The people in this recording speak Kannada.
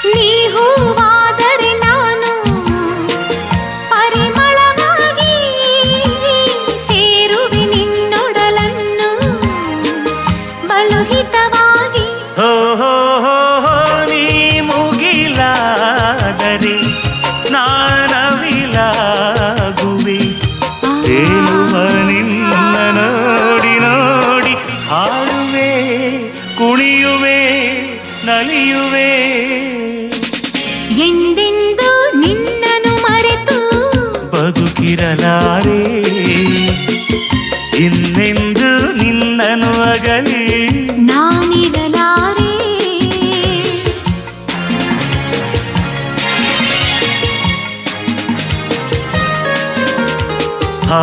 ನೀ ಹೂವಾದರೆ ನಾನು ಪರಿಮಳವಾಗಿ ಸೇರುವೆ ನಿನ್ನೊಡಲನ್ನು ಬಲುಹಿತವಾಗಿ. ಹೋ ಹೋ ಹೋ ಹೋ, ನೀ ಮುಗಿಲಾದರೆ ನಾನವಿಲಾಗುವೆ. ತೇಲುವ ನಿನ್ನ ನೋಡಿ ನೋಡಿ ಹಾಡುವೆ, ಕುಣಿಯುವೆ, ನಲಿಯುವೆ. ಎಂದೆಂದು ನಿನ್ನನ್ನು ಮರೆತು ಬದುಕಿರಲಾರೆ, ಇನ್ನೆಂದು ನಿನ್ನನ್ನು ಅಗಲಿ ನಾನಿರಲಾರೆ. ಹಾ